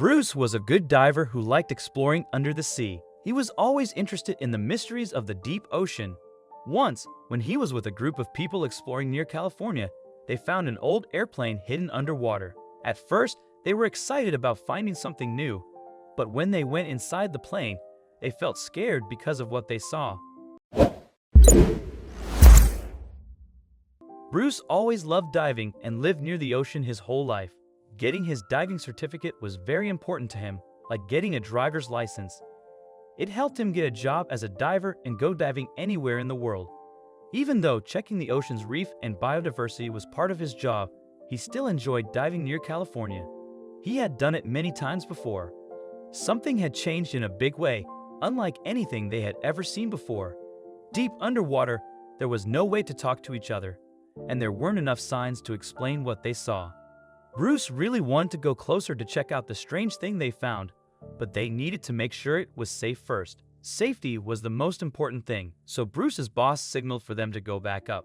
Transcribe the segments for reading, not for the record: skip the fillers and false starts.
Bruce was a good diver who liked exploring under the sea. He was always interested in the mysteries of the deep ocean. Once, when he was with a group of people exploring near California, they found an old airplane hidden underwater. At first, they were excited about finding something new, but when they went inside the plane, they felt scared because of what they saw. Bruce always loved diving and lived near the ocean his whole life. Getting his diving certificate was very important to him, like getting a driver's license. It helped him get a job as a diver and go diving anywhere in the world. Even though checking the ocean's reef and biodiversity was part of his job, he still enjoyed diving near California. He had done it many times before. Something had changed in a big way, unlike anything they had ever seen before. Deep underwater, there was no way to talk to each other, and there weren't enough signs to explain what they saw. Bruce really wanted to go closer to check out the strange thing they found, but they needed to make sure it was safe first. Safety was the most important thing, so Bruce's boss signaled for them to go back up.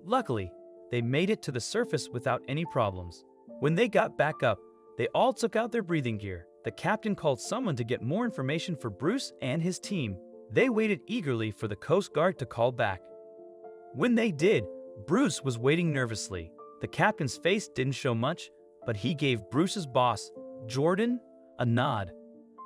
Luckily, they made it to the surface without any problems. When they got back up, they all took out their breathing gear. The captain called someone to get more information for Bruce and his team. They waited eagerly for the Coast Guard to call back. When they did, Bruce was waiting nervously. The captain's face didn't show much, but he gave Bruce's boss, Jordan, a nod.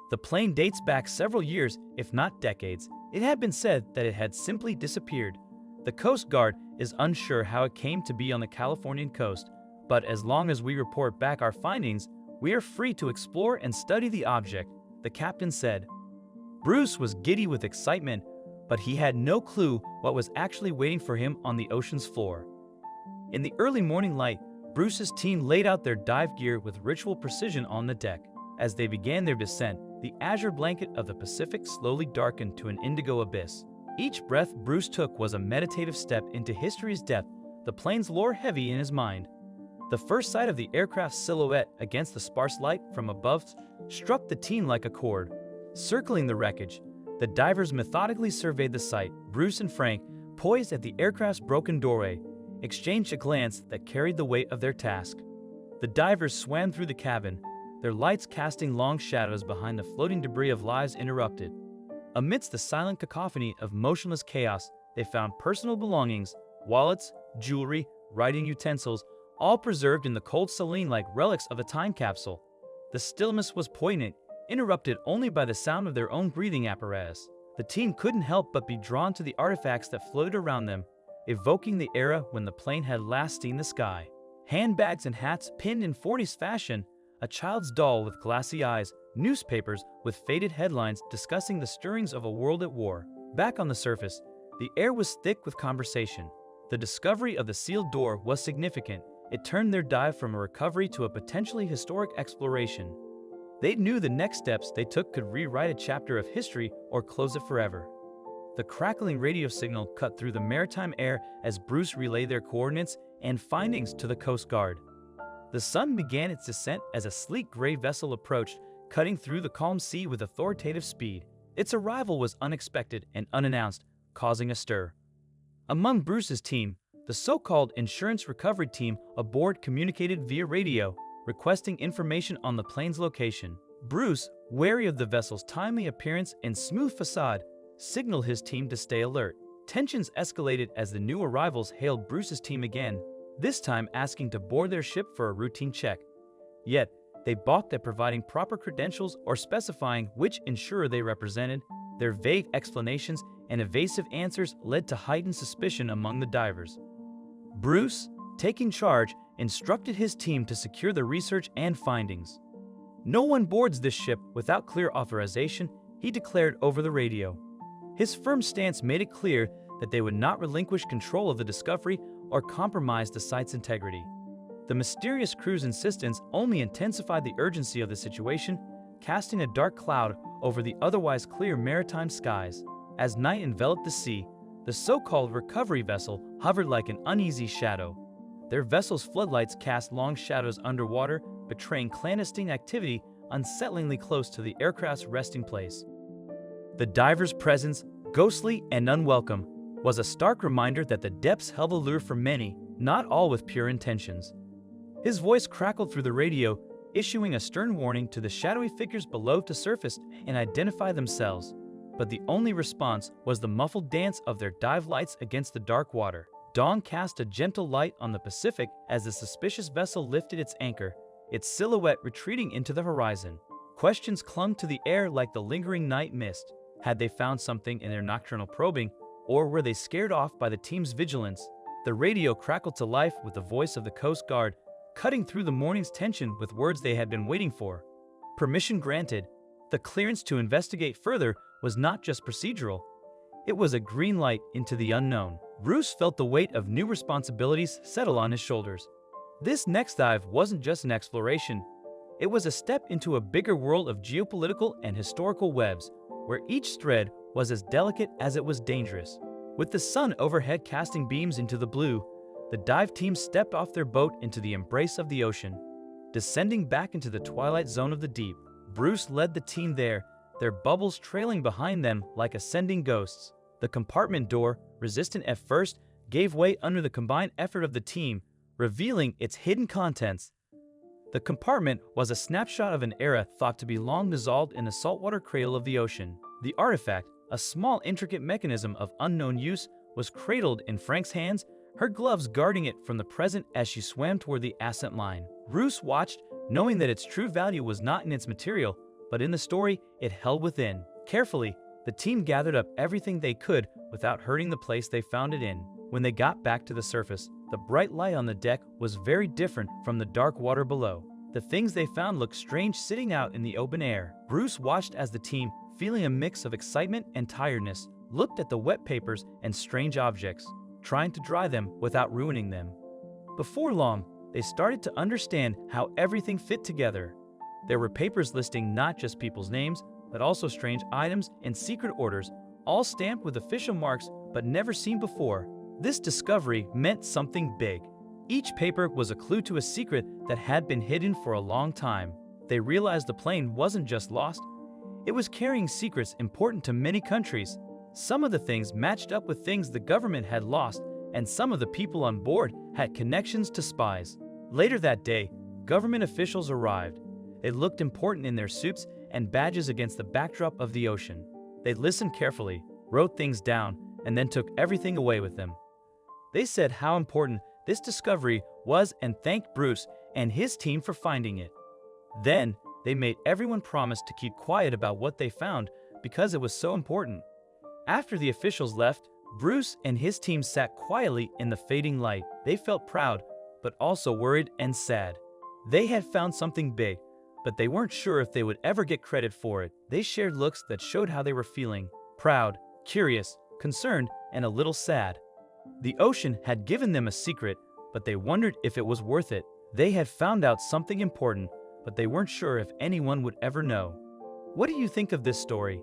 The plane dates back several years, if not decades. It had been said that it had simply disappeared. The Coast Guard is unsure how it came to be on the Californian coast, but as long as we report back our findings, we are free to explore and study the object, the captain said. Bruce was giddy with excitement, but he had no clue what was actually waiting for him on the ocean's floor. In the early morning light, Bruce's team laid out their dive gear with ritual precision on the deck. As they began their descent, the azure blanket of the Pacific slowly darkened to an indigo abyss. Each breath Bruce took was a meditative step into history's depth, the plane's lore heavy in his mind. The first sight of the aircraft's silhouette against the sparse light from above struck the team like a chord. Circling the wreckage, the divers methodically surveyed the site. Bruce and Frank, poised at the aircraft's broken doorway, exchanged a glance that carried the weight of their task. The divers swam through the cabin, their lights casting long shadows behind the floating debris of lives interrupted. Amidst the silent cacophony of motionless chaos, they found personal belongings, wallets, jewelry, writing utensils, all preserved in the cold saline like relics of a time capsule. The stillness was poignant, interrupted only by the sound of their own breathing apparatus. The team couldn't help but be drawn to the artifacts that floated around them, evoking the era when the plane had last seen the sky. Handbags and hats pinned in 40s fashion, a child's doll with glassy eyes, newspapers with faded headlines discussing the stirrings of a world at war. Back on the surface, the air was thick with conversation. The discovery of the sealed door was significant. It turned their dive from a recovery to a potentially historic exploration. They knew the next steps they took could rewrite a chapter of history or close it forever. The crackling radio signal cut through the maritime air as Bruce relayed their coordinates and findings to the Coast Guard. The sun began its descent as a sleek gray vessel approached, cutting through the calm sea with authoritative speed. Its arrival was unexpected and unannounced, causing a stir. Among Bruce's team, the so-called insurance recovery team aboard communicated via radio, requesting information on the plane's location. Bruce, wary of the vessel's timely appearance and smooth facade, signaled his team to stay alert. Tensions escalated as the new arrivals hailed Bruce's team again, this time asking to board their ship for a routine check. Yet, they balked at providing proper credentials or specifying which insurer they represented. Their vague explanations and evasive answers led to heightened suspicion among the divers. Bruce, taking charge, instructed his team to secure the research and findings. "No one boards this ship without clear authorization," he declared over the radio. His firm stance made it clear that they would not relinquish control of the discovery or compromise the site's integrity. The mysterious crew's insistence only intensified the urgency of the situation, casting a dark cloud over the otherwise clear maritime skies. As night enveloped the sea, the so-called recovery vessel hovered like an uneasy shadow. Their vessel's floodlights cast long shadows underwater, betraying clandestine activity unsettlingly close to the aircraft's resting place. The diver's presence, ghostly and unwelcome, was a stark reminder that the depths held a lure for many, not all with pure intentions. His voice crackled through the radio, issuing a stern warning to the shadowy figures below to surface and identify themselves. But the only response was the muffled dance of their dive lights against the dark water. Dawn cast a gentle light on the Pacific as the suspicious vessel lifted its anchor, its silhouette retreating into the horizon. Questions clung to the air like the lingering night mist. Had they found something in their nocturnal probing, or were they scared off by the team's vigilance? The radio crackled to life with the voice of the Coast Guard, cutting through the morning's tension with words they had been waiting for. Permission granted. The clearance to investigate further was not just procedural. It was a green light into the unknown. Bruce felt the weight of new responsibilities settle on his shoulders. This next dive wasn't just an exploration. It was a step into a bigger world of geopolitical and historical webs, where each thread was as delicate as it was dangerous. With the sun overhead casting beams into the blue, the dive team stepped off their boat into the embrace of the ocean. Descending back into the twilight zone of the deep, Bruce led the team there, their bubbles trailing behind them like ascending ghosts. The compartment door, resistant at first, gave way under the combined effort of the team, revealing its hidden contents. The compartment was a snapshot of an era thought to be long dissolved in the saltwater cradle of the ocean. The artifact, a small intricate mechanism of unknown use, was cradled in Frank's hands, her gloves guarding it from the present as she swam toward the ascent line. Bruce watched, knowing that its true value was not in its material, but in the story it held within. Carefully, the team gathered up everything they could without hurting the place they found it in. When they got back to the surface, the bright light on the deck was very different from the dark water below. The things they found looked strange sitting out in the open air. Bruce watched as the team, feeling a mix of excitement and tiredness, looked at the wet papers and strange objects, trying to dry them without ruining them. Before long, they started to understand how everything fit together. There were papers listing not just people's names, but also strange items and secret orders, all stamped with official marks but never seen before. This discovery meant something big. Each paper was a clue to a secret that had been hidden for a long time. They realized the plane wasn't just lost, it was carrying secrets important to many countries. Some of the things matched up with things the government had lost, and some of the people on board had connections to spies. Later that day, government officials arrived. They looked important in their suits and badges against the backdrop of the ocean. They listened carefully, wrote things down, and then took everything away with them. They said how important this discovery was and thanked Bruce and his team for finding it. Then, they made everyone promise to keep quiet about what they found because it was so important. After the officials left, Bruce and his team sat quietly in the fading light. They felt proud, but also worried and sad. They had found something big, but they weren't sure if they would ever get credit for it. They shared looks that showed how they were feeling: proud, curious, concerned, and a little sad. The ocean had given them a secret, but they wondered if it was worth it. They had found out something important, but they weren't sure if anyone would ever know. What do you think of this story?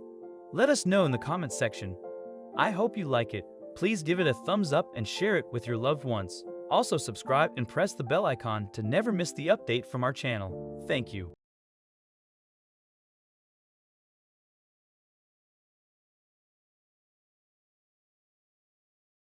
Let us know in the comments section. I hope you like it. Please give it a thumbs up and share it with your loved ones. Also subscribe and press the bell icon to never miss the update from our channel. Thank you.